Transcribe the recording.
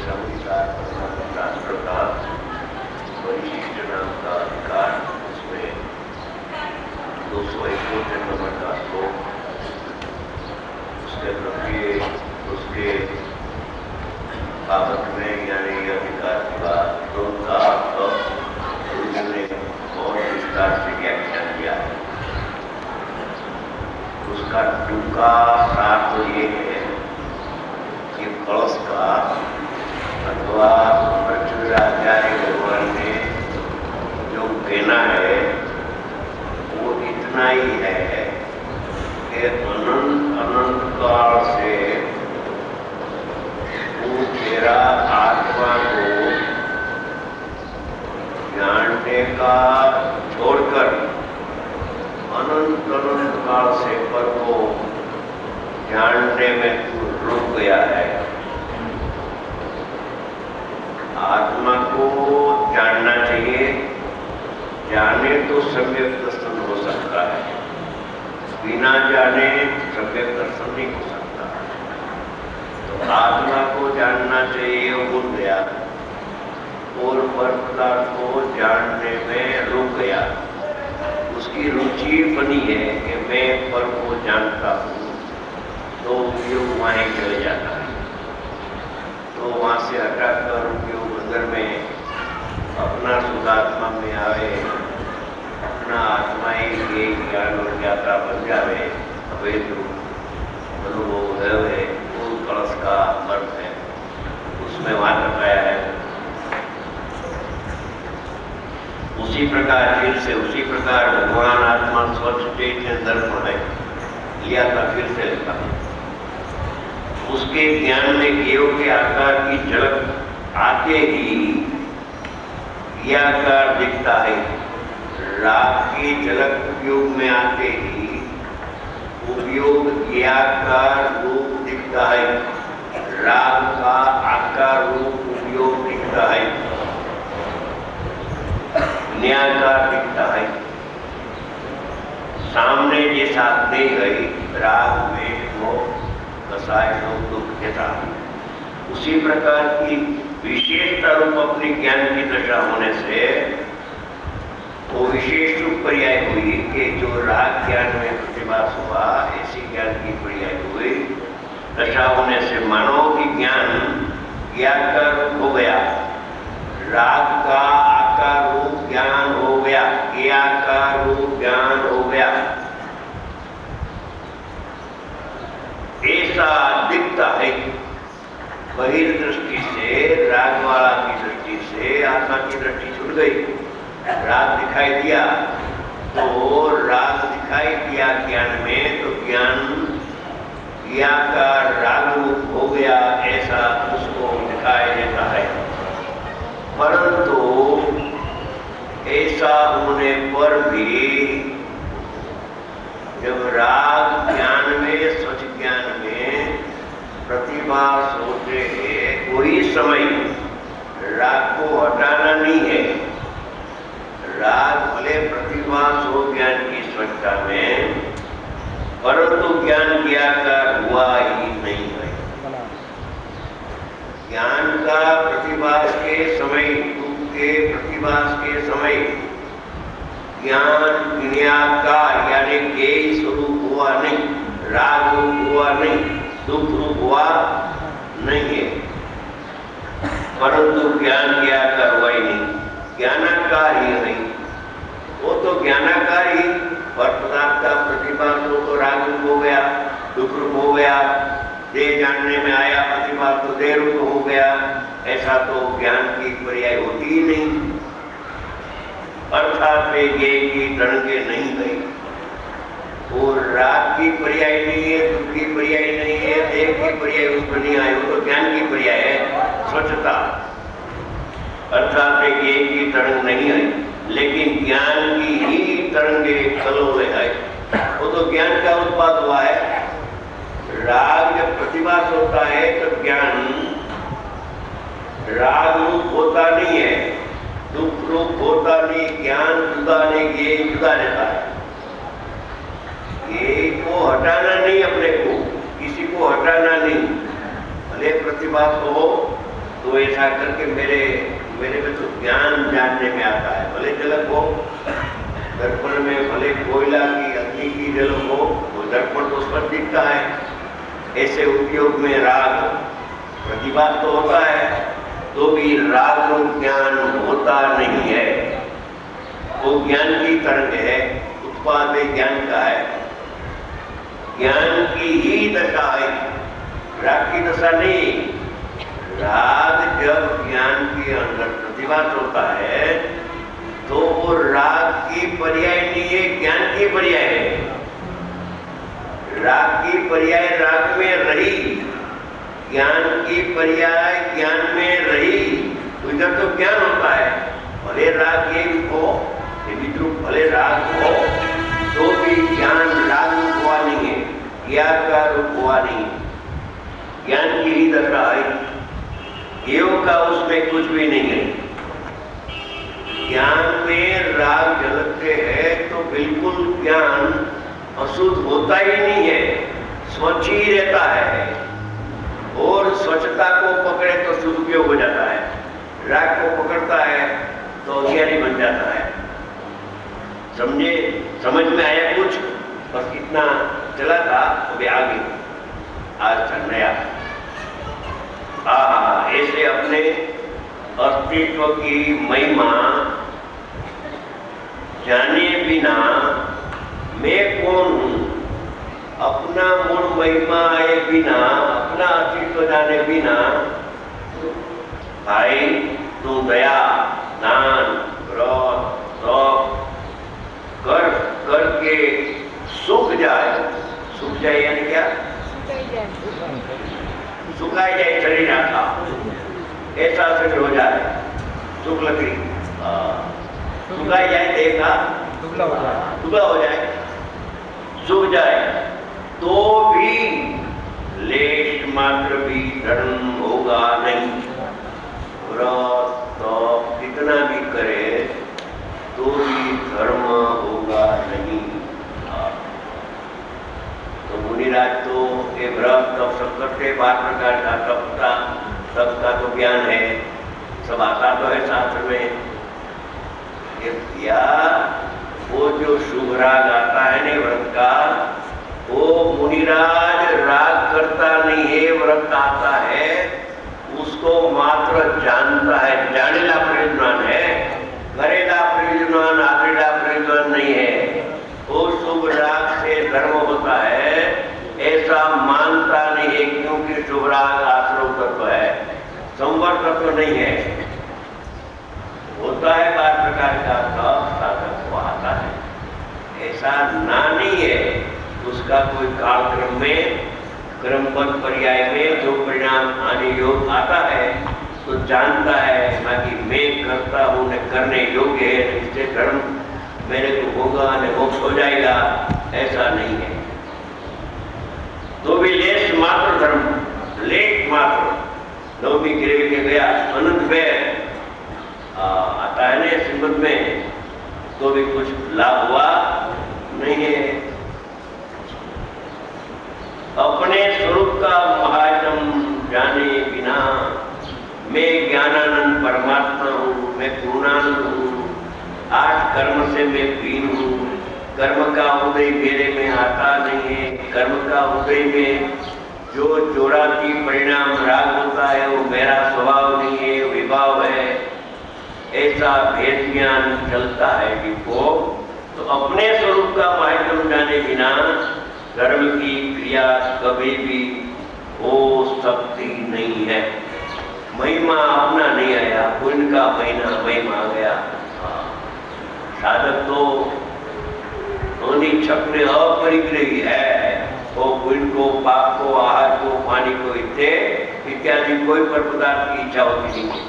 संविधान शास्त्र का परिशिष्ट नाम का अधिकार, उसमें 271 नंबर का श्लोक, उसके प्रति उसके बाबत में यानी अधिकार की बात का उन्होंने बहुत विस्तार से व्याख्यान किया है। उसका टूका सार तो ये है कि कलश का अथवा पृथ्वीराचार्य भगवान ने जो कहना है वो इतना ही है कि अनंत अनंत काल से तू तेरा आत्मा को जानने का छोड़कर अनंत अनंत काल से पर को जानने में तू रुक गया है। आत्मा को जानना चाहिए, जाने तो सम्यक दर्शन हो सकता है, बिना जाने सम्यक दर्शन नहीं हो सकता। तो आत्मा को जानना चाहिए, भूल गया और पर पदार्थ को जानने में रुक गया। उसकी रुचि बनी है कि मैं पर को जानता हूँ, तो उपयोग वहीं चले जाता है। तो वहाँ से हटाकर उपयोग अंदर में अपना शुद्धात्मा में आवे, अपना आत्मा ही ज्ञान और ज्ञाता बन जावे। अवैध अनुभव है वो कलश का अर्थ है, उसमें वहाँ बताया है। उसी प्रकार फिर से उसी प्रकार भगवान आत्मा स्वच्छ चेत के दर्पण है लिया था, फिर से लिखा। उसके ज्ञान में केव के आकार की झलक आते ही यह आकार दिखता है। राग की झलक उपयोग में आते ही उपयोग आकार रूप दिखता है। राग का आकार रूप उपयोग दिखता है, न्यायकार दिखता है। सामने जैसा नहीं गई राग में वो कसाय लोग दुख देता, उसी प्रकार की विशेषता रूप अपनी ज्ञान की दशा होने से वो विशेष रूप पर्याय हुई कि जो राग ज्ञान में प्रतिभास हुआ, ऐसी ज्ञान की पर्याय हुई दशा होने से मानो कि ज्ञान ज्ञाकर हो गया। राग का आकार रूप ज्ञान हो गया, आकार रूप ज्ञान हो गया। ऐसा दिखता है बहिर्दृष्टि से, राग वाला की दृष्टि से आत्मा की दृष्टि छूट गई। राग दिखाई दिया तो राग दिखाई दिया ज्ञान में, तो ज्ञान का राग रूप हो गया, ऐसा उसको दिखाई देता है। परंतु ऐसा होने पर भी जब राग ज्ञान में, स्वच्छ ज्ञान में प्रतिभास होते हैं, कोई समय राग को हटाना नहीं है। राग भले प्रतिभास हो ज्ञान की स्वच्छता में, परंतु ज्ञान की आकार हुआ ही नहीं है। ज्ञान का प्रतिभास के समय, के प्रतिभास के समय ज्ञान क्रियाकार यानी ज्ञेय स्वरूप हुआ नहीं, राग रूप हुआ नहीं, दुख रूप हुआ नहीं है। परंतु ज्ञान ज्ञाकार हुआ ही नहीं, ज्ञानाकार ही नहीं। वो तो ज्ञानाकार ही, पर पदार्थ का प्रतिभास हो तो राग रूप हो गया, दुख रूप हो गया। देह जानने में आया प्रतिभा तो देह रूप हो गया। ऐसा तो ज्ञान की पर्याय होती ही नहीं। अर्थात वे ज्ञेय की तरंगे नहीं गई, और राग की पर्याय नहीं है, दुख की पर्याय नहीं है, देह की पर्याय उसमें नहीं आई, वो तो ज्ञान की पर्याय है, स्वच्छता। अर्थात वे ज्ञेय की तरंग नहीं आई, लेकिन ज्ञान की ही तरंगे कलोले आई। वो तो ज्ञान का उत्पाद हुआ है। राग जब प्रतिभास होता है तो ज्ञान राग रूप होता नहीं है, दुख रूप होता नहीं, ज्ञान जुदा नहीं, ये जुदा रहता है। ये को हटाना नहीं, अपने को किसी को हटाना नहीं। भले प्रतिभास हो तो तो ऐसा करके मेरे में तो ज्ञान जानने में आता है। भले झलक हो दर्पण में, भले कोयला की अग्नि की झलक हो, वो दर्पण तो स्पष्ट दिखता है। ऐसे उपयोग में राग प्रतिभात तो होता है, तो भी राग रूप ज्ञान होता नहीं है। वो ज्ञान की तरंग है, उत्पाद ज्ञान का है, ज्ञान की ही दशा है, राग की दशा नहीं। राग जब ज्ञान के अंदर प्रतिभात होता है तो वो राग की पर्याय नहीं है, ज्ञान की पर्याय है। राग की पर्याय राग में रही, ज्ञान की पर्याय ज्ञान में रही, तो इधर तो ज्ञान होता है। भले राग ये हो, विद्रूप भले राग हो, तो भी ज्ञान राग रूप हुआ नहीं है, ज्ञान का रूप हुआ नहीं है। ज्ञान की ही दशा है, योग का उसमें कुछ भी नहीं है। ज्ञान में राग झलकते हैं तो बिल्कुल ज्ञान अशुद्ध होता ही नहीं है, स्वच्छ ही रहता है। और स्वच्छता को पकड़े तो सदुपयोग हो जाता है, राग को पकड़ता है तो अज्ञानी बन जाता है। समझे? समझ में आया कुछ? बस इतना चला था, अभी आगे आज नया। ऐसे अपने अस्तित्व की महिमा जाने बिना मैं कौन हूं, अपना मूल महिमा आए बिना, अपना अस्तित्व जाने बिना, भाई तू दया दान क्रोध शोक कर करके सूख जाए। सूख जाए यानी क्या? सुखाई जाए शरीर आता, ऐसा शरीर हो जाए, सूख लकड़ी सुखाई जाए, देखा दुबला हो जाए, सूख जाए, तो भी लेश मात्र भी धर्म होगा नहीं। व्रत तो कितना भी करे तो भी धर्म होगा नहीं। तो मुनिराज तो ये व्रत तप सब करते, 12 प्रकार का तपता, सबका तो ज्ञान है, सब आता तो है शास्त्र में। या वो जो शुभ राग आता है ना व्रत का, वो मुनिराज राग करता नहीं है, व्रत आता है, उसको मात्र जानता है, जानेला प्रयोजन है, करेला प्रयोजन आदरेला प्रयोजन नहीं है। वो शुभ राग से धर्म होता है ऐसा मानता नहीं है, क्योंकि शुभ राग आश्रव तत्व है, संवर तत्व नहीं है। होता है 12 प्रकार का तप, साधक को आता है, ऐसा ना नहीं है। उसका कोई कालक्रम में क्रमबद्ध पर्याय में जो परिणाम आने योग आता है तो जानता है, बाकी मैं करता हूँ न करने योग्य है, इससे धर्म मेरे को होगा न मोक्ष हो जाएगा, ऐसा नहीं है। तो भी लेश मात्र धर्म, लेश मात्र, नवमी गिरवी के गया अनंत में आता है ना श्रीमद में, तो भी कुछ लाभ हुआ नहीं है। अपने स्वरूप का महात्म जाने बिना मैं ज्ञानानंद परमात्मा हूँ, मैं पूर्णानंद हूँ, 8 कर्म से मैं भिन्न हूँ। कर्म का उदय मेरे में आता नहीं है, कर्म का उदय में जो जोड़ाती परिणाम राग होता है वो मेरा स्वभाव नहीं है, विभाव है, ऐसा भेद ज्ञान चलता है जिसको। तो अपने स्वरूप का महात्म जाने बिना कर्म की क्रिया कभी भी हो सकती नहीं है। महिमा अपना नहीं आया, पुण्य का महिमा आ गया। साधक तो छक में अपरिग्रही है, वो पुण्य को, पाप को, आहार को, पानी को इत्यादि कोई पर पदार्थ की इच्छा होती नहीं।